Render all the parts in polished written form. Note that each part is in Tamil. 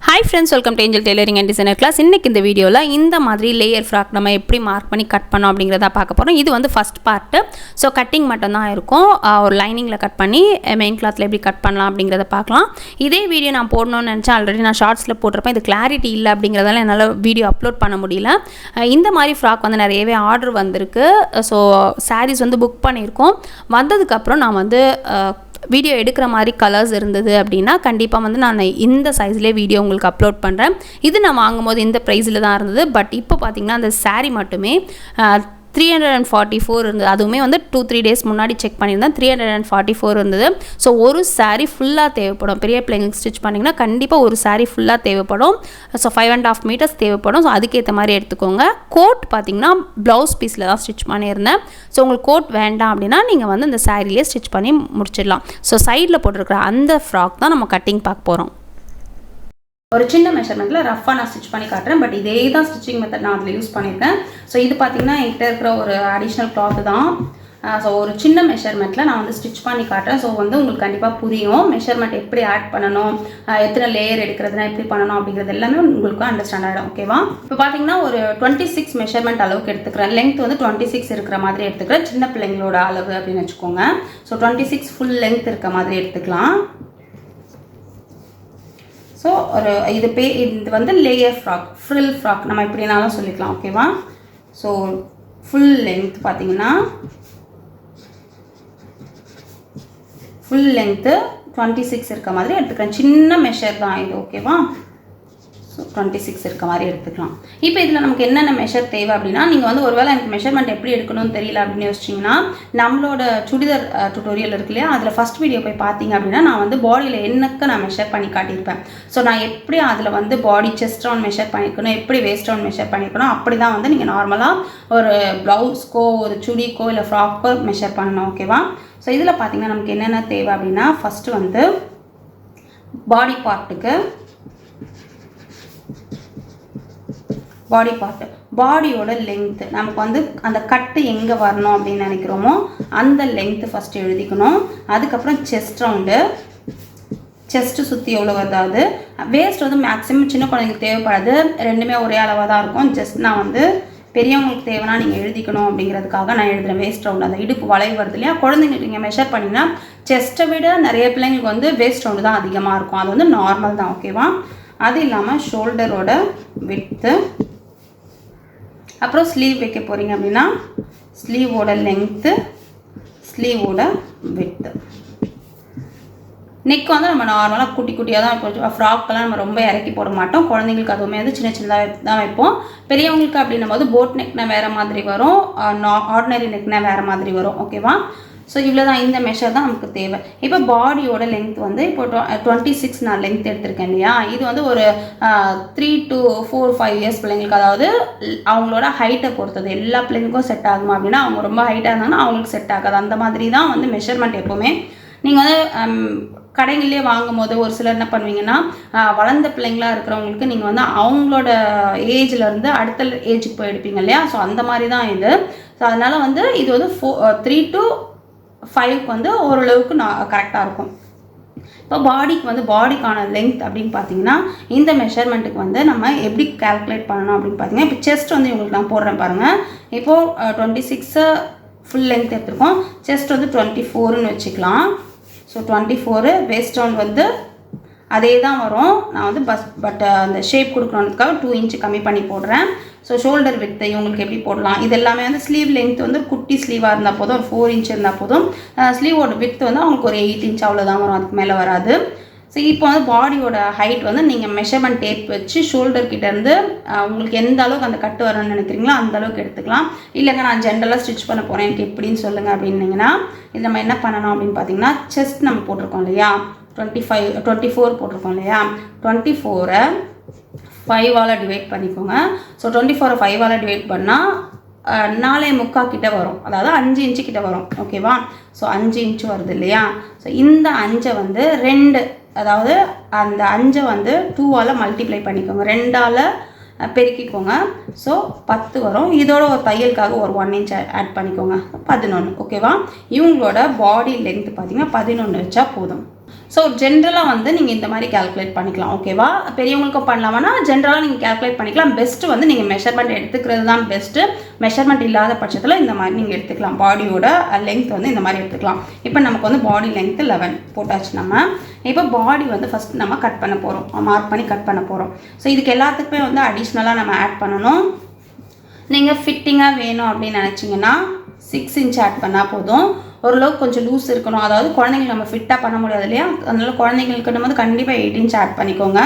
Hi friends, welcome to Angel Tailoring and Designer class. இன்னைக்கு இந்த வீடியோல இந்த மாதிரி லேயர் ஃப்ராக் நம்ம எப்படி மார்க் பண்ணி கட் பண்ணோம் அப்படிங்கறத பார்க்க போறோம். இது வந்து ஃபர்ஸ்ட் பார்ட். சோ கட்டிங் மட்டும் தான் இருக்கும். ஒரு லைனிங்ல கட் பண்ணி மெயின் கிளாத்ல எப்படி கட் பண்ணலாம் அப்படிங்கறத பார்க்கலாம். இதே வீடியோ நான் போடணும்னு நினைச்சா ஆல்ரெடி நான் ஷார்ட்ஸ்ல போட்டுறேன். இது கிளாரிட்டி இல்ல அப்படிங்கறதால என்னால வீடியோ அப்லோட் பண்ண முடியல. இந்த மாதிரி ஃப்ராக் வந்து நிறையவே ஆர்டர் வந்திருக்கு. சோ sarees வந்து புக் பண்ணியிருக்கோம். வந்ததுக்கு அப்புறம் நான் வந்து வீடியோ எடுக்கிற மாதிரி கலர்ஸ் இருந்தது அப்படின்னா கண்டிப்பாக வந்து நான் இந்த சைஸ்லேயே வீடியோ உங்களுக்கு அப்லோட் பண்ணுறேன். இது நான் வாங்கும்போது இந்த ப்ரைஸில் தான் இருந்தது. பட் இப்போ பார்த்தீங்கன்னா அந்த saree மட்டுமே 344 இருந்தது. அதுவுமே வந்து 2-3 டேஸ் முன்னாடி செக் பண்ணியிருந்தேன். 344 இருந்தது. ஸோ ஒரு saree ஃபுல்லாக தேவைப்படும். பெரிய பிள்ளைங்களுக்கு ஸ்டிச் பண்ணிங்கன்னா கண்டிப்பாக ஒரு saree ஃபுல்லாக தேவைப்படும். ஸோ 5.5 மீட்டர்ஸ் தேவைப்படும். ஸோ அதுக்கேற்ற மாதிரி எடுத்துக்கோங்க. கோட் பார்த்தீங்கன்னா ப்ளவுஸ் பீஸில் தான் ஸ்டிச் பண்ணியிருந்தேன். ஸோ உங்களுக்கு கோட் வேண்டாம் அப்படின்னா நீங்கள் வந்து இந்த சாரிலேயே ஸ்டிச் பண்ணி முடிச்சிடலாம். ஸோ சைடில் போட்டிருக்கிற அந்த ஃப்ராக் தான் நம்ம கட்டிங் பார்க்க போகிறோம். ஒரு சின்ன மெஷர்மெண்ட்டில் ரஃபாக நான் ஸ்டிச் பண்ணி காட்டுறேன். பட் இதே தான் ஸ்டிச்சிங் மெத்தட் நான் அதில் யூஸ் பண்ணியிருக்கேன். ஸோ இது பார்த்தீங்கன்னா என்கிட்ட இருக்கிற ஒரு அடிஷ்னல் கிளாத்து தான். ஸோ ஒரு சின்ன மெஷர்மெண்ட்டில் நான் வந்து ஸ்டிச் பண்ணி காட்டுறேன். ஸோ வந்து உங்களுக்கு கண்டிப்பாக புரியும். மெஷர்மெண்ட் எப்படி ஆட் பண்ணணும், எத்தனை லேயர் எடுக்கிறதுனா எப்படி பண்ணணும் அப்படிங்கிறது எல்லாமே உங்களுக்கு அண்டர்ஸ்டாண்ட் ஆகிடும். ஓகேவா? இப்போ பார்த்தீங்கன்னா ஒரு 26 மெஷர்மெண்ட் அளவுக்கு எடுத்துக்கிறேன். லென்த் வந்து 26 இருக்கிற மாதிரி எடுத்துக்கிறேன். சின்ன பிள்ளைங்களோட அளவு அப்படின்னு வச்சுக்கோங்க. ஸோ 26 ஃபுல் லென்த் இருக்க மாதிரி எடுத்துக்கலாம். ஸோ ஒரு இது வந்து லேயர் ஃப்ராக், ஃப்ரில் ஃப்ராக் நம்ம எப்படினாலும் சொல்லிக்கலாம். ஓகேவா? ஸோ ஃபுல் லென்த் பார்த்தீங்கன்னா ஃபுல் லென்த்து 26 இருக்க மாதிரி எடுத்துக்கிறேன். சின்ன மெஷர் தான் இது. ஓகேவா? ஸோ 26 இருக்க மாதிரி எடுத்துக்கலாம். இப்போ இதில் நமக்கு என்னென்ன மெஷர் தேவை அப்படின்னா, நீங்கள் வந்து ஒருவேளை எனக்கு மெஷர்மெண்ட் எப்படி எடுக்கணும்னு தெரியல அப்படின்னு யோசிச்சிங்கன்னா நம்மளோட சுடிதார் டுட்டோரியல் இருக்கு இல்லையா, அதில் ஃபஸ்ட் வீடியோ போய் பார்த்தீங்க அப்படின்னா நான் வந்து பாடியில் என்னக்கு நான் மெஷர் பண்ணி காட்டியிருப்பேன். ஸோ நான் எப்படி அதில் வந்து பாடி செஸ்ட் ரவுண்ட் மெஷர் பண்ணியிருக்கணும், எப்படி வேஸ்ட் ரவுண்ட் மெஷர் பண்ணியிருக்கணும், அப்படி தான் வந்து நீங்கள் நார்மலாக ஒரு ப்ளவுஸ்க்கோ ஒரு சுடிக்கோ இல்லை ஃப்ராக்கோ மெஷர் பண்ணணும். ஓகேவா? ஸோ இதில் பார்த்தீங்கன்னா நமக்கு என்னென்ன தேவை அப்படின்னா, ஃபஸ்ட்டு வந்து பாடி பார்ட்டுக்கு பாடியோட லென்த்து நமக்கு வந்து அந்த கட்டு எங்கே வரணும் அப்படின்னு நினைக்கிறோமோ அந்த லென்த்து ஃபஸ்ட்டு எழுதிக்கணும். அதுக்கப்புறம் செஸ்ட் ரவுண்டு, செஸ்ட்டு சுற்றி எவ்வளோ வருது. வேஸ்ட் வந்து மேக்ஸிமம் சின்ன குழந்தைங்களுக்கு தேவைப்படாது, ரெண்டுமே ஒரே அளவாக தான் இருக்கும். ஜஸ்ட் நான் வந்து பெரியவங்களுக்கு தேவைன்னா நீங்கள் எழுதிக்கணும் அப்படிங்கிறதுக்காக நான் எழுதுகிறேன். வேஸ்ட் ரவுண்டு அந்த இடுப்பு வளைவு வருது இல்லையா, குழந்தைங்களுக்கு நீங்கள் மெஷர் பண்ணிங்கன்னா செஸ்ட்டை விட நிறைய பிள்ளைங்களுக்கு வந்து வேஸ்ட் ரவுண்டு தான் அதிகமாக இருக்கும். அது வந்து நார்மல் தான். ஓகேவா? அது இல்லாமல் ஷோல்டரோட விட்த்து, அப்புறம் ஸ்லீவ் வைக்க போகிறீங்க அப்படின்னா ஸ்லீவோட லென்த்து, ஸ்லீவோட விட்த்து. நெக் வந்து நம்ம நார்மலாக குட்டி குட்டியாக தான் கொஞ்சம் ஃப்ராக்கெல்லாம் நம்ம ரொம்ப இறக்கி போட மாட்டோம். குழந்தைங்களுக்கு அதுவுமே வந்து சின்ன சின்னதாக தான் வைப்போம். பெரியவங்களுக்கு அப்படின்னும் போது போட் நெக்னா வேறு மாதிரி வரும், ஆர்டினரி நெக்னா வேறு மாதிரி வரும். ஓகேவா? ஸோ இவ்வளோ தான், இந்த மெஷர் தான் நமக்கு தேவை. இப்போ பாடியோட லென்த் வந்து இப்போ 26 நான் லென்த் எடுத்திருக்கேன் இல்லையா, இது வந்து ஒரு 3 to 4-5 இயர்ஸ் பிள்ளைங்களுக்கு, அதாவது அவங்களோட ஹைட்டை பொறுத்தது. எல்லா பிள்ளைங்களுக்கும் செட் ஆகுமா அப்படின்னா அவங்க ரொம்ப ஹைட்டாக இருந்தாங்கன்னா அவங்களுக்கு செட் ஆகாது. அந்த மாதிரி தான் வந்து மெஷர்மெண்ட் எப்போவுமே நீங்கள் வந்து கடைகளிலே வாங்கும் போது ஒரு சிலர் என்ன பண்ணுவீங்கன்னா, வளர்ந்த பிள்ளைங்களாக இருக்கிறவங்களுக்கு நீங்கள் வந்து அவங்களோட ஏஜ்லேருந்து அடுத்த ஏஜுக்கு போய் எடுப்பீங்க இல்லையா. ஸோ அந்த மாதிரி தான் இது. ஸோ அதனால் வந்து இது வந்து 3 to 5 வந்து ஓரளவுக்கு கரெக்டாக இருக்கும். இப்போ பாடிக்கு வந்து பாடிக்கான லென்த் அப்படின்னு பார்த்தீங்கன்னா இந்த மெஷர்மெண்ட்டுக்கு வந்து நம்ம எப்படி கால்குலேட் பண்ணணும் அப்படின்னு பார்த்தீங்கன்னா, இப்போ செஸ்ட் வந்து உங்களுக்கு நான் போடுறேன் பாருங்கள். இப்போது 26 ஃபுல் லென்த் எடுத்துருக்கோம். செஸ்ட் வந்து 24ன்னு வச்சுக்கலாம். ஸோ 24. வேஸ்ட் ரவுண்ட் வந்து அதே தான் வரும். நான் வந்து பட் அந்த ஷேப் கொடுக்கணுன்றதுக்காக 2 இன்ச்சு கம்மி பண்ணி போடுறேன். ஸோ ஷோல்டர் வித்து இவங்களுக்கு எப்படி போடலாம், இது எல்லாமே வந்து ஸ்லீவ் லென்த் வந்து குட்டி ஸ்லீவாக இருந்தால் போதும், ஒரு 4 இன்ச் இருந்தால் போதும். ஸ்லீவோட வித்து வந்து அவங்களுக்கு ஒரு 8 இன்ச் அவ்வளோதான் வரும், அதுக்கு மேலே வராது. ஸோ இப்போ வந்து பாடியோட ஹைட் வந்து நீங்கள் மெஷர்மெண்ட் டேப் வச்சு ஷோல்டர் கிட்டேருந்து உங்களுக்கு எந்த அளவுக்கு அந்த கட்டு வரணும்னு நினைக்கிறீங்களோ அந்த அளவுக்கு எடுத்துக்கலாம். இல்லைங்க நான் ஜென்ரலாக ஸ்டிச் பண்ண போகிறேன் எனக்கு எப்படின்னு சொல்லுங்கள் அப்படின்னீங்கன்னா, இது நம்ம என்ன பண்ணணும் அப்படின்னு பார்த்தீங்கன்னா, செஸ்ட் நம்ம போட்டிருக்கோம் இல்லையா, 24 போட்டிருக்கோம் இல்லையா, 24 5ஆல் டிவைட் பண்ணிக்கோங்க. ஸோ 24 5ஆல் டிவைட் பண்ணால் 4.25 கிட்ட வரும், அதாவது 5 இன்ச்சு கிட்ட வரும். ஓகேவா? ஸோ 5 இன்ச்சு வருது இல்லையா. ஸோ இந்த 5 வந்து 2, அதாவது அந்த 5 வந்து 2ஆல் மல்டிப்ளை பண்ணிக்கோங்க, 2ஆல் பெருக்கிக்கோங்க. ஸோ 10 வரும். இதோட ஒரு தையலுக்காக ஒரு 1 இன்ச் ஆட் பண்ணிக்கோங்க, 11. ஓகேவா? இவங்களோட பாடி லென்த் பார்த்தீங்கன்னா 11 வச்சா போதும். ஸோ ஜென்ரலாக வந்து நீங்கள் இந்த மாதிரி கேல்குலேட் பண்ணிக்கலாம். ஓகேவா? பெரியவங்களுக்கும் பண்ணலாம்னா ஜென்ரலாக நீங்கள் கேல்குலேட் பண்ணிக்கலாம். பெஸ்ட்டு வந்து நீங்கள் மெஷர்மெண்ட் எடுத்துக்கிறது தான் பெஸ்ட்டு. மெஷர்மெண்ட் இல்லாத பட்சத்தில் இந்த மாதிரி நீங்கள் எடுத்துக்கலாம். பாடியோட லென்த் வந்து இந்த மாதிரி எடுத்துக்கலாம். இப்போ நமக்கு வந்து பாடி லென்த்து 11 போட்டாச்சு. நம்ம இப்போ பாடி வந்து ஃபஸ்ட் நம்ம கட் பண்ண போகிறோம், மார்க் பண்ணி கட் பண்ண போகிறோம். ஸோ இதுக்கு எல்லாத்துக்குமே வந்து அடிஷ்னலாக நம்ம ஆட் பண்ணணும். நீங்கள் ஃபிட்டிங்காக வேணும் அப்படின்னு நினச்சிங்கன்னா 6 இன்ச் ஆட் பண்ணால் போதும். ஓரளவுக்கு கொஞ்சம் லூஸ் இருக்கணும், அதாவது குழந்தைங்களுக்கு நம்ம ஃபிட்டாக பண்ண முடியாது இல்லையா, அதனால குழந்தைங்களுக்கு வந்து கண்டிப்பாக 8 இன்ச் ஆட் பண்ணிக்கோங்க.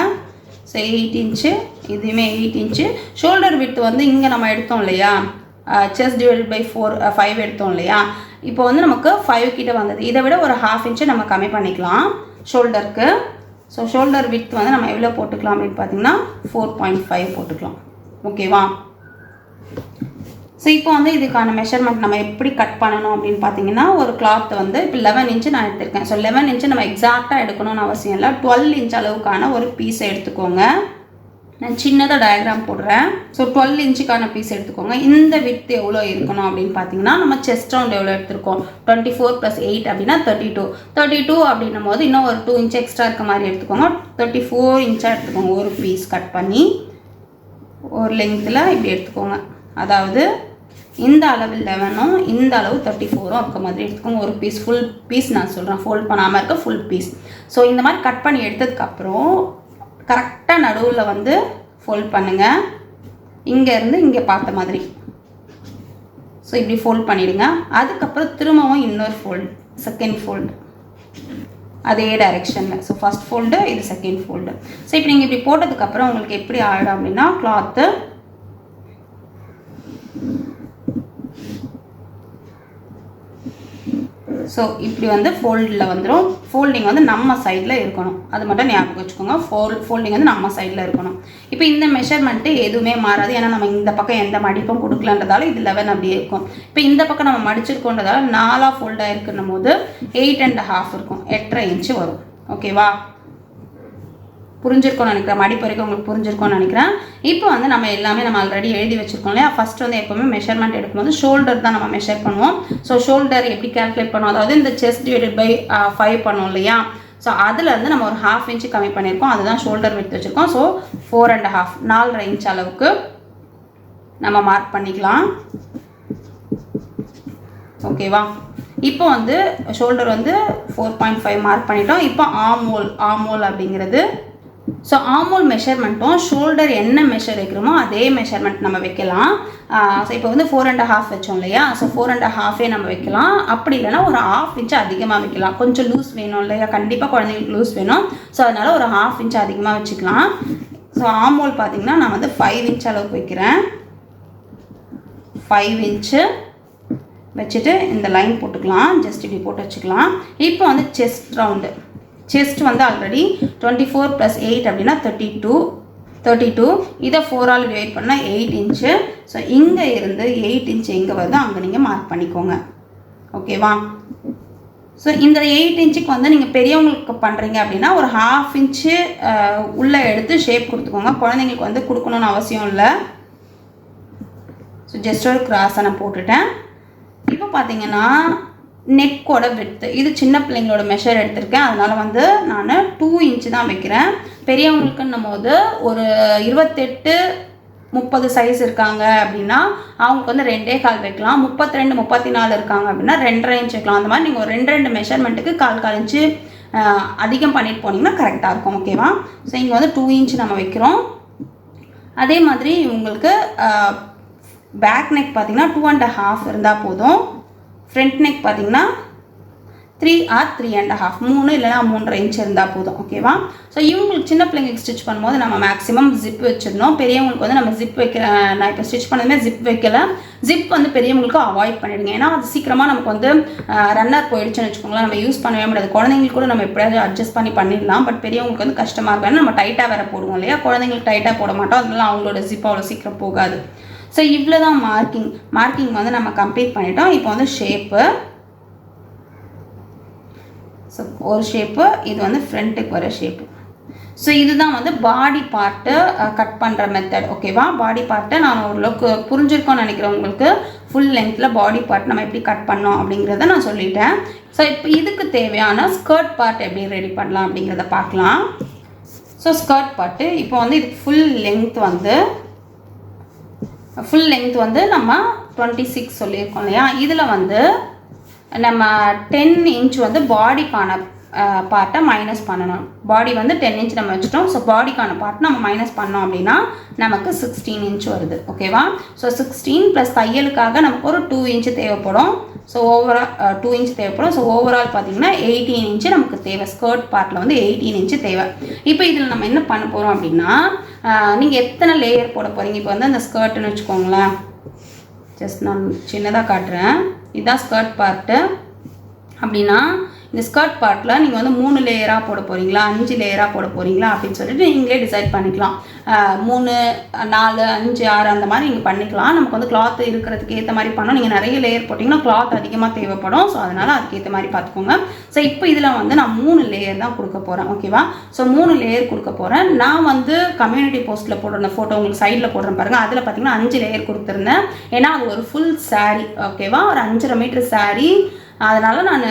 ஸோ 8 இன்ச்சு, இதுவுமே 8 இன்ச்சு. ஷோல்டர் விட்த் வந்து இங்கே நம்ம எடுத்தோம் இல்லையா, செஸ்ட் டிவைடட் பை 5 எடுத்தோம் இல்லையா, இப்போ வந்து நமக்கு 5 கிட்ட வந்தது. இதை விட ஒரு 1/2 இன்ச்சு நம்ம கம்மி பண்ணிக்கலாம் ஷோல்டருக்கு. ஸோ ஷோல்டர் விட்த் வந்து நம்ம எவ்வளோ போட்டுக்கலாம் அப்படின்னு பார்த்தீங்கன்னா 4.5 போட்டுக்கலாம். ஓகேவா? ஸோ இப்போ வந்து இதுக்கான மெஷர்மெண்ட் நம்ம எப்படி கட் பண்ணணும் அப்படின்னு பார்த்தீங்கன்னா, ஒரு கிளாத் வந்து இப்போ 11 இன்ச்சு நான் எடுத்திருக்கேன். ஸோ 11 இன்ச்சு நம்ம எக்ஸாக்டாக எடுக்கணும்னு அவசியம் இல்லை. 12 இன்ச் அளவுக்கான ஒரு பீஸை எடுத்துக்கோங்க. நான் சின்னதாக டயக்ராம் போடுறேன். ஸோ 12 இன்ச்சுக்கான பீஸ் எடுத்துக்கோங்க. இந்த வித் எவ்வளோ இருக்கணும் அப்படின்னு பார்த்தீங்கன்னா, நம்ம செஸ்ட் ரவுண்ட் எவ்வளோ எடுத்துருக்கோம், 24 + 8 அப்படின்னா 32 அப்படின்னும் போது இன்னும் ஒரு 2 இன்ச் எக்ஸ்ட்ரா இருக்க மாதிரி எடுத்துக்கோங்க. 34 இன்ச்சாக எடுத்துக்கோங்க. ஒரு பீஸ் கட் பண்ணி ஒரு லெங்த்தில் இப்படி எடுத்துக்கோங்க. அதாவது இந்த அளவு 11ம் இந்த அளவு 34ம் இருக்க மாதிரி எடுத்துக்கோங்க. ஒரு பீஸ், ஃபுல் பீஸ் நான் சொல்கிறேன், ஃபோல்ட் பண்ணாமல் இருக்க ஃபுல் பீஸ். ஸோ இந்த மாதிரி கட் பண்ணி எடுத்ததுக்கப்புறம் கரெக்டாக நடுவில் வந்து ஃபோல்ட் பண்ணுங்கள். இங்கேருந்து இங்கே பார்த்த மாதிரி. ஸோ இப்படி ஃபோல்ட் பண்ணிவிடுங்க. அதுக்கப்புறம் திரும்பவும் இன்னொரு ஃபோல்டு, செகண்ட் ஃபோல்டு அதே டைரெக்ஷனில். ஸோ ஃபஸ்ட் ஃபோல்டு, இது செகண்ட் ஃபோல்டு. ஸோ இப்போ நீங்கள் இப்படி போட்டதுக்கப்புறம் உங்களுக்கு எப்படி ஆகிடும் அப்படின்னா, கிளாத்து ஸோ இப்படி வந்து ஃபோல்டில் வந்துடும். ஃபோல்டிங் வந்து நம்ம சைடில் இருக்கணும், அது மட்டும் ஞாபகம் வச்சுக்கோங்க. ஃபோல்டிங் வந்து நம்ம சைடில் இருக்கணும். இப்போ இந்த மெஷர்மெண்ட்டு எதுவுமே மாறாது, ஏன்னா நம்ம இந்த பக்கம் எந்த மடிப்பும் கொடுக்கலன்றதால இது 11 அப்படியே இருக்கும். இப்போ இந்த பக்கம் நம்ம மடிச்சிருக்கோன்றதால 4 ஃபோல்டாக இருக்குன்னும் போது 8.5 இருக்கும், 8.5 இன்ச்சு வரும். ஓகேவா? புரிஞ்சிருக்கோன்னு நினைக்கிறேன். மடிப்பு வரைக்கும் உங்களுக்கு புரிஞ்சிருக்கோன்னு நினைக்கிறேன். இப்போ வந்து நம்ம எல்லாமே நம்ம ஆல்ரெடி எழுதி வச்சுருக்கோம் இல்லையா. ஃபஸ்ட் வந்து எப்போவுமே மெஷர்மெண்ட் எடுக்கும்போது ஷோல்டர் தான் நம்ம மெஷர் பண்ணுவோம். ஸோ ஷோல்டர் எப்படி கேல்குலேட் பண்ணுவோம், அதாவது இந்த செஸ்ட் டிவைடட் பை 5 பண்ணோம் இல்லையா. ஸோ அதுலேருந்து நம்ம ஒரு 1/2 இன்ச்சு கம்மி பண்ணியிருக்கோம், அதுதான் ஷோல்டர் விட்டு வச்சுருக்கோம். ஸோ 4.5 4.5 இன்ச் அளவுக்கு நம்ம மார்க் பண்ணிக்கலாம். ஓகேவா? இப்போ வந்து ஷோல்டர் வந்து 4.5 மார்க் பண்ணிட்டோம். இப்போ ஆர்மோல் அப்படிங்கிறது. ஸோ ஆர்மோல் மெஷர்மெண்ட்டும் ஷோல்டர் என்ன மெஷர் வைக்கிறோமோ அதே மெஷர்மெண்ட் நம்ம வைக்கலாம். ஸோ இப்போ வந்து 4.5 வச்சோம் இல்லையா. ஸோ 4.5 நம்ம வைக்கலாம். அப்படி இல்லைனா ஒரு 1/2 இன்ச்சு அதிகமாக வைக்கலாம். கொஞ்சம் லூஸ் வேணும் இல்லையா, கண்டிப்பாக குழந்தைங்களுக்கு லூஸ் வேணும். ஸோ அதனால் ஒரு 1/2 இன்ச்சு அதிகமாக வச்சுக்கலாம். ஸோ ஆர்மோல் பார்த்திங்கன்னா நான் வந்து 5 இன்ச் அளவுக்கு வைக்கிறேன். 5 இன்ச்சு வச்சுட்டு இந்த லைன் போட்டுக்கலாம். ஜஸ்ட் இப்படி போட்டு வச்சுக்கலாம். இப்போ வந்து செஸ்ட் ரவுண்டு. செஸ்ட் வந்து ஆல்ரெடி 24 + 8 அப்படின்னா 32. இதை 4ஆல் டிவைட் பண்ணால் 8 இன்ச்சு. ஸோ இங்கே இருந்து 8 இன்ச்சு எங்கே வருதோ அங்கே நீங்கள் மார்க் பண்ணிக்கோங்க. ஓகேவா? ஸோ இந்த 8 இன்ச்சுக்கு வந்து நீங்கள் பெரியவங்களுக்கு பண்ணுறீங்க அப்படின்னா ஒரு 1/2 இன்ச்சு உள்ளே எடுத்து ஷேப் கொடுத்துக்கோங்க. குழந்தைங்களுக்கு வந்து கொடுக்கணுன்னு அவசியம் இல்லை. ஸோ ஜஸ்ட் ஒரு கிராஸை நான் போட்டுட்டேன். இப்போ பார்த்தீங்கன்னா நெக்கோட விட்த்து, இது சின்ன பிள்ளைங்களோட மெஷர் எடுத்திருக்கேன், அதனால் வந்து நான் 2 இன்ச்சு தான் வைக்கிறேன். பெரியவங்களுக்குன்னும் போது ஒரு 28-30 சைஸ் இருக்காங்க அப்படின்னா அவங்களுக்கு வந்து 2.25 வைக்கலாம். 32-34 இருக்காங்க அப்படின்னா 2.5 இன்ச் வைக்கலாம். அந்த மாதிரி நீங்கள் ஒரு 2 மெஷர்மெண்ட்டுக்கு 4 இன்ச்சு அதிகம் பண்ணிட்டு போனீங்கன்னா கரெக்டாக இருக்கும். ஓகேவா? ஸோ இங்கே வந்து 2 இன்ச் நம்ம வைக்கிறோம். அதே மாதிரி உங்களுக்கு பேக் நெக் பார்த்திங்கன்னா 2.5 இருந்தால் போதும். ஃப்ரண்ட் நெக் பார்த்திங்கன்னா 3 or 3.5, 3 இல்லைனா 3.5 இன்ச் இருந்தால் போதும். ஓகேவா? ஸோ இவங்களுக்கு சின்ன பிள்ளைங்களுக்கு ஸ்டிச் பண்ணும்போது நம்ம மேக்ஸிமம் ஜிப் வச்சிடணும். பெரியவங்களுக்கு வந்து நம்ம ஜிப் வைக்கிற, நான் இப்போ ஸ்டிச் பண்ணதுமே ஜிப் வைக்கல. ஜிப் வந்து பெரியவங்களுக்கு அவாய்ட் பண்ணிடுங்க. ஏன்னா அது சீக்கிரமாக நமக்கு வந்து ரன்னர் போயிடுச்சுன்னு வச்சுக்கோங்களேன், நம்ம யூஸ் பண்ணவே முடியாது. குழந்தைங்களுக்கு கூட நம்ம எப்படியாவது அட்ஜஸ்ட் பண்ணிடலாம். பட் பெரியவங்களுக்கு வந்து கஷ்டமாக இருக்கும். ஏன்னா நம்ம டைட்டாக வேறு போடுவோம் இல்லையா, குழந்தைங்களுக்கு டைட்டாக போட மாட்டோம். அதனால அவங்களோட ஜிப் அவ்வளோ சீக்கிரம் போகாது. ஸோ இவ்வளோ தான் மார்க்கிங் வந்து நம்ம கம்ப்ளீட் பண்ணிட்டோம். இப்போ வந்து ஷேப்பு, ஸோ ஒரு ஷேப்பு, இது வந்து ஃப்ரண்ட்டுக்கு வர ஷேப்பு. ஸோ இதுதான் வந்து பாடி பார்ட்டு கட் பண்ணுற மெத்தட். ஓகேவா? பாடி பார்ட்டை நான் ஓரளவுக்கு புரிஞ்சிருக்கோன்னு நினைக்கிறேன் உங்களுக்கு. ஃபுல் லென்த்தில் பாடி பார்ட் நம்ம எப்படி கட் பண்ணோம் அப்படிங்கிறத நான் சொல்லிட்டேன். ஸோ இப்போ இதுக்கு தேவையான ஸ்கர்ட் பார்ட் எப்படி ரெடி பண்ணலாம் அப்படிங்கிறத பார்க்கலாம். ஸோ ஸ்கர்ட் பார்ட்டு இப்போ வந்து இதுக்கு ஃபுல் லென்த் வந்து நம்ம 26 சொல்லியிருக்கோம் இல்லையா. இதில் வந்து நம்ம 10 இன்ச் வந்து பாடிக்கான பார்ட்டை மைனஸ் பண்ணணும். பாடி வந்து 10 இன்ச் நம்ம வச்சுட்டோம். ஸோ பாடிக்கான பார்ட் நம்ம மைனஸ் பண்ணோம் அப்படின்னா நமக்கு 16 இன்ச் வருது. ஓகேவா. ஸோ 16 ப்ளஸ் தையலுக்காக நமக்கு ஒரு 2 இன்ச்சு தேவைப்படும். ஸோ ஓவரால் 2 இன்ச் தேவைப்படும். ஸோ ஓவரால் பார்த்தீங்கன்னா 18 இன்ச்சு நமக்கு தேவை. ஸ்கர்ட் பார்ட்டில் வந்து 18 இன்ச்சு தேவை. இப்போ இதில் நம்ம என்ன பண்ண போகிறோம் அப்படின்னா, நீங்கள் எத்தனை லேயர் போட போகிறீங்க. இப்போ வந்து அந்த ஸ்கர்ட்டுன்னு வச்சுக்கோங்களேன். ஜஸ்ட் நான் சின்னதாக காட்டுறேன். இதுதான் ஸ்கர்ட் பார்ட்டு. அப்படின்னா இந்த ஸ்கர்ட் பார்ட்டில் நீங்கள் வந்து 3 லேயராக போட போகிறீங்களா, 5 லேயராக போட போகிறீங்களா அப்படின்னு சொல்லிட்டு நீங்களே டிசைட் பண்ணிக்கலாம். 3, 4, 5, 6 அந்த மாதிரி நீங்கள் பண்ணிக்கலாம். நமக்கு வந்து கிளாத் இருக்கிறதுக்கு ஏற்ற மாதிரி பண்ணோம். நீங்கள் நிறைய லேயர் போட்டிங்கன்னா கிளாத் அதிகமாக தேவைப்படும். ஸோ அதனால் அதுக்கேற்ற மாதிரி பார்த்துக்கோங்க. ஸோ இப்போ இதில் வந்து நான் 3 லேயர் தான் கொடுக்க போகிறேன். ஓகேவா. ஸோ 3 லேயர் கொடுக்க போகிறேன். நான் வந்து கம்யூனிட்டி போஸ்ட்டில் போடுற ஃபோட்டோ உங்களுக்கு சைடில் போடுறேன் பாருங்கள். அதில் பார்த்தீங்கன்னா 5 லேயர் கொடுத்துருந்தேன். ஏன்னா அது ஒரு ஃபுல் சாரீ. ஓகேவா. ஒரு 5.5 மீட்டர் சாரீ. அதனால் நான்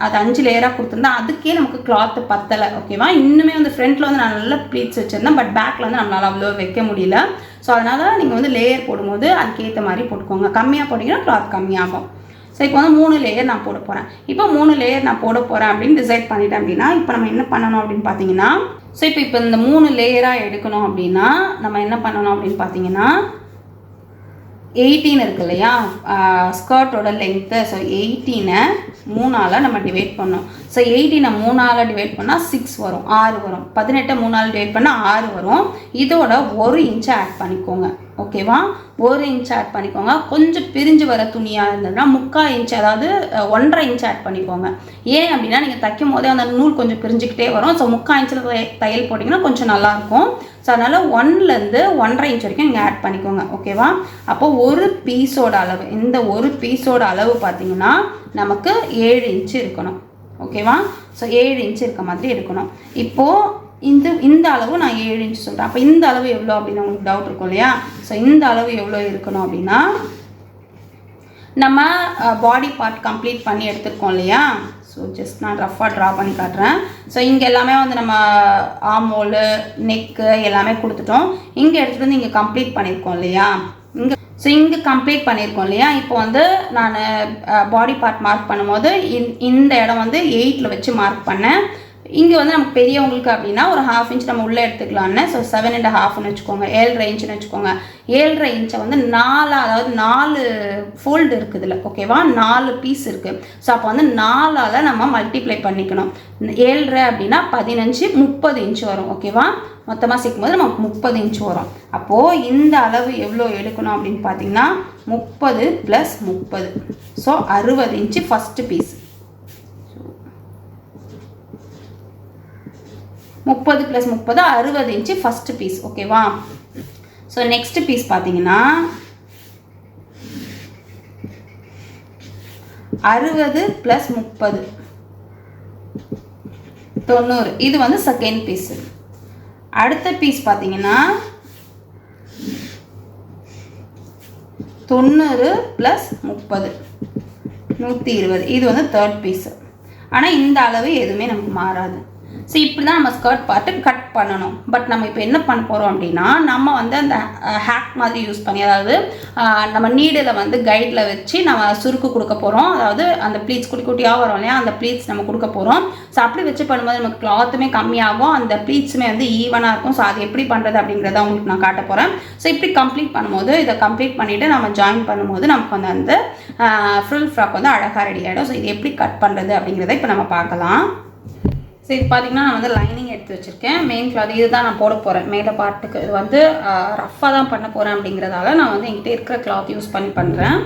அது 5 லேயராக கொடுத்துருந்தேன். அதுக்கே நமக்கு கிளாத்து பத்தலை. ஓகேவா. இன்னுமே வந்து ஃப்ரண்ட்டில் வந்து நான் நல்லா ப்ளீட்ஸ் வச்சுருந்தேன். பட் பேக்கில் வந்து நம்மளால் அவ்வளோ வைக்க முடியல. ஸோ அதனால் நீங்கள் வந்து லேயர் போடும்போது அதுக்கேற்ற மாதிரி போட்டுக்கோங்க. கம்மியாக போட்டிங்கன்னா கிளாத் கம்மியாகும். ஸோ இப்போ வந்து 3 லேயர் நான் போட போகிறேன். இப்போ 3 லேயர் நான் போட போகிறேன் அப்படின்னு டிசைட் பண்ணிட்டேன் அப்படின்னா, இப்போ நம்ம என்ன பண்ணணும் அப்படின்னு பார்த்தீங்கன்னா, ஸோ இப்போ இந்த 3 லேயராக எடுக்கணும் அப்படின்னா நம்ம என்ன பண்ணணும் அப்படின்னு பார்த்தீங்கன்னா, 18 இருக்கு இல்லையா ஸ்கர்ட்டோட லென்த்து. ஸோ 18 3ஆல் நம்ம டிவைட் பண்ணோம். ஸோ 18 3ஆல் டிவைட் பண்ணால் 6 வரும், 6 வரும். 18 3ஆல் டிவைட் பண்ணால் 6 வரும். இதோட 1 இன்ச்சு ஆட் பண்ணிக்கோங்க. ஓகேவா. 1 இன்ச் ஆட் பண்ணிக்கோங்க. கொஞ்சம் பிரிஞ்சு வர துணியாக இருந்ததுன்னா 3/4 இன்ச், அதாவது 1.5 இன்ச் ஆட் பண்ணிக்கோங்க. ஏன் அப்படின்னா நீங்கள் தைக்கும் போதே அந்த நூல் கொஞ்சம் பிரிஞ்சுக்கிட்டே வரும். ஸோ 3/4 இன்ச்சில் தையல் போட்டிங்கன்னா கொஞ்சம் நல்லாயிருக்கும். ஸோ அதனால் 1லேருந்து 1.5 இன்ச் வரைக்கும் நீங்கள் ஆட் பண்ணிக்கோங்க. ஓகேவா. அப்போது ஒரு பீஸோட அளவு, இந்த ஒரு பீஸோட அளவு பார்த்தீங்கன்னா நமக்கு 7 இன்ச்சு இருக்கணும். ஓகேவா. ஸோ 7 இன்ச்சு இருக்க மாதிரி இருக்கணும். இப்போது இந்த அளவு நான் 7 இன்ச் சொல்கிறேன். அப்போ இந்த அளவு எவ்வளோ அப்படின்னு உங்களுக்கு டவுட் இருக்கும் இல்லையா. ஸோ இந்த அளவு எவ்வளோ இருக்கணும் அப்படின்னா, நம்ம பாடி பார்ட் கம்ப்ளீட் பண்ணி எடுத்துருக்கோம் இல்லையா. ஸோ ஜஸ்ட் நான் ரஃபாக ட்ரா பண்ணி காட்டுறேன். ஸோ இங்கே எல்லாமே வந்து நம்ம ஆமோல், நெக்கு எல்லாமே கொடுத்துட்டோம். இங்கே எடுத்துகிட்டு வந்து இங்கே கம்ப்ளீட் பண்ணியிருக்கோம் இல்லையா. இங்கே கம்ப்ளீட் பண்ணியிருக்கோம் இல்லையா. இப்போ வந்து நான் பாடி பார்ட் மார்க் பண்ணும்போது இந்த இடம் வந்து 8ல் வச்சு மார்க் பண்ணேன். இங்கே வந்து நமக்கு பெரியவங்களுக்கு அப்படின்னா ஒரு 1/2 இன்ச் நம்ம உள்ளே எடுத்துக்கலான்னு. ஸோ 7.5ன்னு வச்சுக்கோங்க. 7.5 இன்ச்சுன்னு வச்சுக்கோங்க. 7.5 இன்ச்சை வந்து 4, அதாவது 4 ஃபோல்டு இருக்குது இல்லை. ஓகேவா. 4 பீஸ் இருக்குது. ஸோ அப்போ வந்து 4ஆல் நம்ம மல்டிப்ளை பண்ணிக்கணும். 7.5 அப்படின்னா 15, 30 இன்ச் வரும். ஓகேவா. மொத்தமாக சேர்க்கும்போது நமக்கு 30 இன்ச் வரும். அப்போது இந்த அளவு எவ்வளோ எடுக்கணும் அப்படின்னு பார்த்தீங்கன்னா 30 + 30. So 60 inch first piece. 30 + 30 60 inch first piece. ஓகேவா. ஸோ நெக்ஸ்ட் பீஸ் பார்த்தீங்கன்னா 60 + 30 90. இது வந்து செகண்ட் பீஸு. அடுத்த பீஸ் பார்த்தீங்கன்னா 90 + 30 120. இது வந்து தேர்ட் பீஸு. ஆனால் இந்த அளவு எதுவுமே நமக்கு மாறாது. ஸோ இப்படி தான் நம்ம ஸ்கர்ட் பார்ட்டு கட் பண்ணணும். பட் நம்ம இப்போ என்ன பண்ண போகிறோம் அப்படின்னா, நம்ம வந்து அந்த ஹேக் மாதிரி யூஸ் பண்ணி, அதாவது நம்ம நீடில் வந்து கைடில் வச்சு நம்ம சுருக்கு கொடுக்க போகிறோம். அதாவது அந்த ப்ளீட்ஸ் குட்டி குட்டியாக வரும் இல்லையா, அந்த ப்ளீட்ஸ் நம்ம கொடுக்க போகிறோம். ஸோ அப்படி வச்சு பண்ணும்போது நமக்கு கிளாத்துமே கம்மியாகும், அந்த ப்ளீட்ஸுமே வந்து ஈவனாக இருக்கும். ஸோ அது எப்படி பண்ணுறது அப்படிங்கிறத உங்களுக்கு நான் காட்ட போகிறேன். ஸோ இப்படி கம்ப்ளீட் பண்ணும்போது, இதை கம்ப்ளீட் பண்ணிவிட்டு நம்ம ஜாயின் பண்ணும்போது நமக்கு வந்து அந்த ஃபுல் ஃப்ராக் வந்து அழகாக ரெடி ஆகிடும். ஸோ இது எப்படி கட் பண்ணுறது அப்படிங்கிறத இப்போ நம்ம பார்க்கலாம். ஸோ இது பார்த்திங்கன்னா நான் வந்து லைனிங் எடுத்து வச்சுருக்கேன். மெயின் கிளாத் இது தான் நான் போட போகிறேன் மேலே பார்ட்டுக்கு. இது வந்து ரஃப்பாக தான் பண்ண போகிறேன் அப்படிங்கிறதால நான் வந்து என்கிட்ட இருக்கிற கிளாத் யூஸ் பண்ணி பண்ணுறேன்.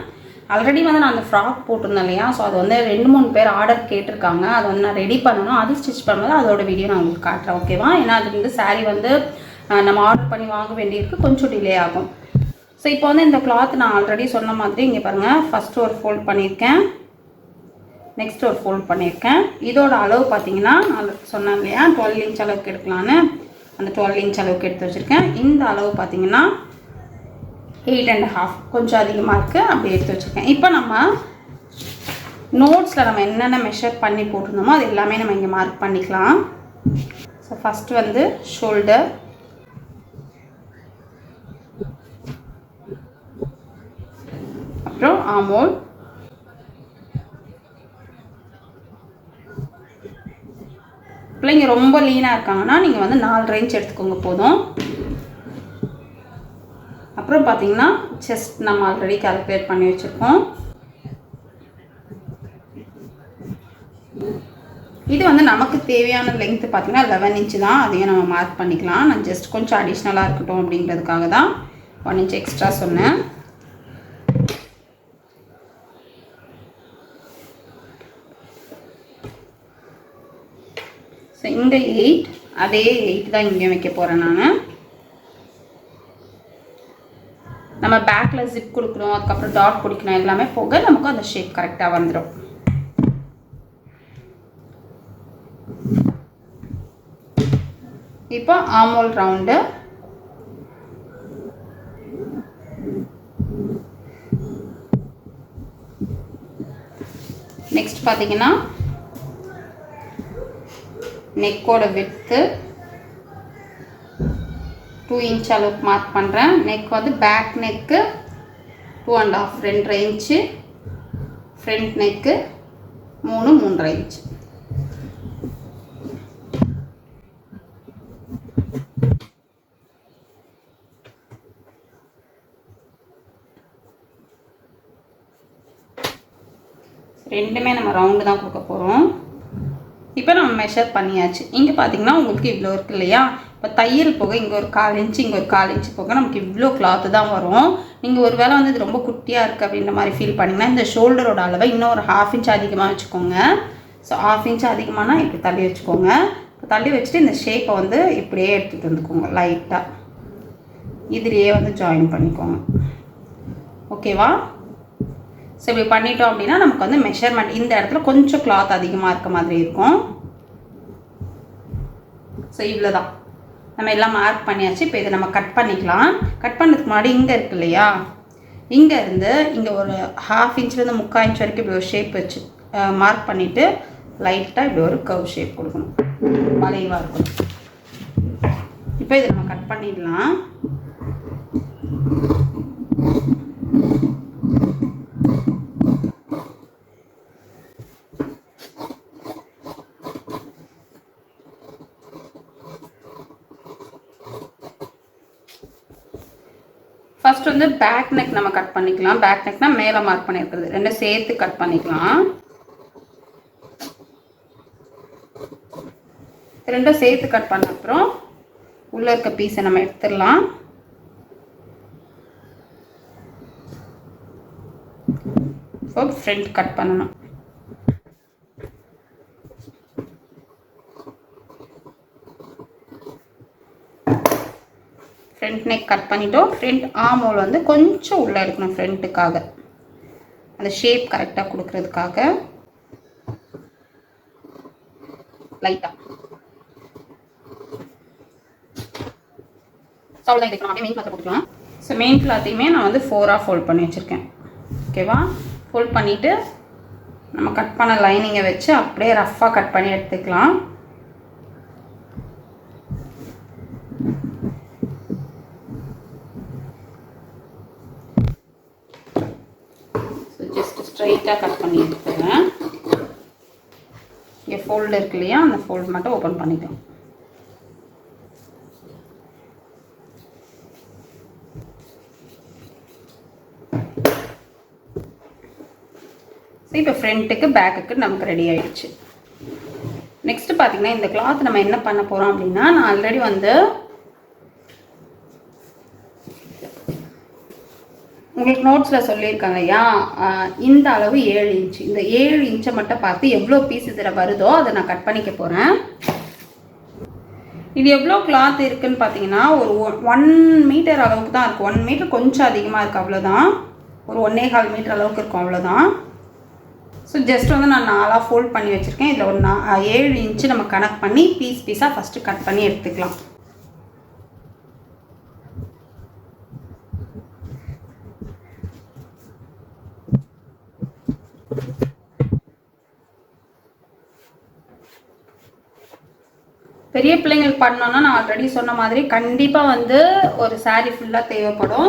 ஆல்ரெடி வந்து நான் அந்த ஃப்ராக் போட்டிருந்தேன் இல்லையா. ஸோ அது வந்து 2-3 பேர் ஆர்டர் கேட்டிருக்காங்க. அதை வந்து நான் ரெடி பண்ணணும். அது ஸ்டிச் பண்ணும்போது அதோட வீடியோ நான் உங்களுக்கு காட்டுறேன். ஓகேவா. ஏன்னா அது வந்து சாரீ வந்து நம்ம ஆர்டர் பண்ணி வாங்க வேண்டியிருக்கு, கொஞ்சம் டிலே ஆகும். ஸோ இப்போ வந்து இந்த கிளாத் நான் ஆல்ரெடி சொன்ன மாதிரி இங்கே பாருங்கள், ஃபஸ்ட்டு ஒரு ஃபோல்ட் பண்ணியிருக்கேன், நெக்ஸ்ட் ஒரு ஃபோல்ட் பண்ணியிருக்கேன். இதோட அளவு பார்த்தீங்கன்னா நான் சொன்னேன் இல்லையா 12 இன்ச் அளவுக்கு எடுக்கலான்னு, அந்த 12 இன்ச் அளவுக்கு எடுத்து வச்சுருக்கேன். இந்த அளவு பார்த்தீங்கன்னா 8.5 கொஞ்சம் அதிகமாக இருக்குது, அப்படி எடுத்து வச்சுருக்கேன். இப்போ நம்ம நோட்ஸில் நம்ம என்னென்ன மெஷர் பண்ணி போட்டிருந்தோமோ அது எல்லாமே நம்ம இங்கே மார்க் பண்ணிக்கலாம். ஸோ ஃபஸ்ட்டு வந்து ஷோல்டர், அப்புறம் ஆமோல், பிள்ளைங்க ரொம்ப லீனாக இருக்காங்கன்னா நீங்கள் வந்து 4 இன்ச் எடுத்துக்கோங்க போதும். அப்புறம் பார்த்தீங்கன்னா செஸ்ட் நம்ம ஆல்ரெடி கால்குலேட் பண்ணி வச்சுருக்கோம். இது வந்து நமக்கு தேவையான லென்த்து பார்த்தீங்கன்னா 11 இன்ச்சு தான், அதையும் நம்ம மார்க் பண்ணிக்கலாம். நான் ஜஸ்ட் கொஞ்சம் அடிஷ்னலாக இருக்கட்டும் அப்படிங்கிறதுக்காக தான் 1 இன்ச் எக்ஸ்ட்ரா சொன்னேன். ஸோ இந்த 8 அதே 8 தான் இங்கே வைக்க போகிறேன் நான். நம்ம பேக்கில் ஜிப் கொடுக்கணும், அதுக்கப்புறம் டாட் பிடிக்கணும், எல்லாமே போக நமக்கு அந்த ஷேப் கரெக்டாக வந்துடும். இப்போ ஆமோல் ரவுண்டு, நெக்ஸ்ட் பார்த்தீங்கன்னா நெக்கோட விட்த்து 2 இன்ச் அளவுக்கு மார்க் பண்ணுறேன். நெக் வந்து பேக் நெக்கு 2.5 2 இன்ச்சு, ஃப்ரண்ட் நெக்கு 3.5 இன்ச்சு. ரெண்டுமே நம்ம ரவுண்டு தான் கொடுக்க போகிறோம். இப்போ நம்ம மெஷர் பண்ணியாச்சு. இங்கே பார்த்தீங்கன்னா உங்களுக்கு இவ்வளோ இருக்குது இல்லையா? இப்போ தையல் போக இங்கே ஒரு 1/4 இன்ச்சு, இங்கே ஒரு 1/4 இன்ச்சு போக நமக்கு இவ்வளோ கிளாத்து தான் வரும். நீங்கள் ஒரு வேளை வந்து இது ரொம்ப குட்டியாக இருக்குது அப்படின்ற மாதிரி ஃபீல் பண்ணிங்கன்னா இந்த ஷோல்டரோட அளவை இன்னும் ஒரு 1/2 இன்ச் அதிகமாக வச்சுக்கோங்க. ஸோ 1/2 இன்ச் அதிகமானா இப்படி தள்ளி வச்சுக்கோங்க. இப்போ தள்ளி வச்சுட்டு இந்த ஷேப்பை வந்து இப்படியே எடுத்துகிட்டு வந்துக்கோங்க. லைட்டாக இதுலேயே வந்து ஜாயின் பண்ணிக்கோங்க. ஓகேவா? ஸோ இப்படி பண்ணிட்டோம் அப்படின்னா நமக்கு வந்து மெஷர்மெண்ட் இந்த இடத்துல கொஞ்சம் கிளாத் அதிகமாக இருக்க மாதிரி இருக்கும். ஸோ இவ்வளோ தான் நம்ம எல்லாம் மார்க் பண்ணியாச்சு. இப்போ இதை நம்ம கட் பண்ணிக்கலாம். கட் பண்ணுறதுக்கு முன்னாடி இங்கே இருக்கு இல்லையா, இங்கேருந்து இங்கே ஒரு 1/2 இன்ச்லேருந்து 3/4 இன்ச் வரைக்கும் இப்படி ஒரு ஷேப் வச்சு மார்க் பண்ணிவிட்டு லைட்டாக இப்படி ஒரு கர்வ் ஷேப் கொடுக்கணும், வளைவாக இருக்கணும். இப்போ இதை நம்ம கட் பண்ணிடலாம். ஃபர்ஸ்ட் வந்து பேக் நெக் நம்ம கட் பண்ணிக்கலாம். பேக் நெக்னா மேலே மார்க் பண்ணியிருக்கிறது ரெண்டும் சேர்த்து கட் பண்ணிக்கலாம். ரெண்டும் சேர்த்து கட் பண்ண அப்புறம் உள்ளே இருக்க பீஸை நம்ம எடுத்துடலாம். இப்போ ஃப்ரண்ட் கட் பண்ணணும். ஃப்ரண்ட் நெக் கட் பண்ணிட்டோம். ஃப்ரண்ட் ஆம் ஹோல் வந்து கொஞ்சம் உள்ளே எடுக்கணும் ஃப்ரண்ட்டுக்காக, அந்த ஷேப் கரெக்டாக கொடுக்கறதுக்காக லைட்டாக. அவ்வளோதான். இதுக்கு நம்ம அப்படியே மெயின் கிளாத்தை போட்டுக்கலாம். ஸோ மெயின் கிளாத்தையுமே நான் வந்து 4ஆக ஃபோல்ட் பண்ணி வச்சுருக்கேன். ஓகேவா? ஃபோல்ட் பண்ணிவிட்டு நம்ம கட் பண்ண லைனிங்கை வச்சு அப்படியே ரஃப்பாக கட் பண்ணி எடுத்துக்கலாம். ஸ்ட்ரைட்டாக கட் பண்ணி எடுத்துக்கிறேன். இங்கே ஃபோல்டு இருக்கு இல்லையா, அந்த ஃபோல்டு மட்டும் ஓப்பன் பண்ணிக்கலாம். இப்போ ஃப்ரண்ட்டுக்கு பேக்குக்கு நமக்கு ரெடி ஆயிடுச்சு. நெக்ஸ்ட் பார்த்தீங்கன்னா இந்த கிளாத் நம்ம என்ன பண்ண போகிறோம் அப்படின்னா, நான் ஆல்ரெடி வந்து உங்களுக்கு நோட்ஸில் சொல்லியிருக்காங்க இல்லையா, இந்த அளவு 7 இன்ச்சு, இந்த 7 இன்ச்சை மட்டும் பார்த்து எவ்வளோ பீஸ் இதில் வருதோ அதை நான் கட் பண்ணிக்க போகிறேன். இது எவ்வளோ கிளாத் இருக்குதுன்னு பார்த்தீங்கன்னா ஒரு 1 மீட்டர் அளவுக்கு தான் இருக்குது. 1 மீட்டர் கொஞ்சம் அதிகமாக இருக்குது, அவ்வளோதான். ஒரு 1.25 மீட்டர் அளவுக்கு இருக்கும், அவ்வளோதான். ஸோ ஜஸ்ட் வந்து நான் 4ஆக ஃபோல்ட் பண்ணி வச்சுருக்கேன். இதில் ஒரு 7 இன்ச்சு நம்ம கனெக்ட் பண்ணி பீஸாக ஃபஸ்ட்டு கட் பண்ணி எடுத்துக்கலாம். பெரிய பிள்ளைங்களுக்கு பண்ணோன்னா நான் ஆல்ரெடி சொன்ன மாதிரி கண்டிப்பாக வந்து ஒரு சாரீ ஃபுல்லாக தேவைப்படும்.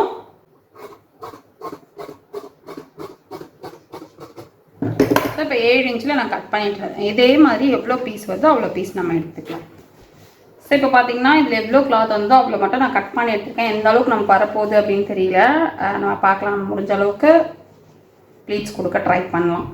இப்போ 7 இன்ச்சில் நான் கட் பண்ணிட்டுறேன். இதே மாதிரி எவ்வளோ பீஸ் வருதோ அவ்வளோ பீஸ் நம்ம எடுத்துக்கலாம். ஸோ இப்போ பார்த்தீங்கன்னா இதில் எவ்வளோ கிளாத் வந்தோ அவ்வளோ மட்டும் நான் கட் பண்ணி எடுத்துருக்கேன். எந்த அளவுக்கு நமக்கு வரப்போகுது அப்படின்னு தெரியல. நம்ம பார்க்கலாம். முடிஞ்ச அளவுக்கு ப்ளீட்ஸ் கொடுக்க ட்ரை பண்ணலாம்.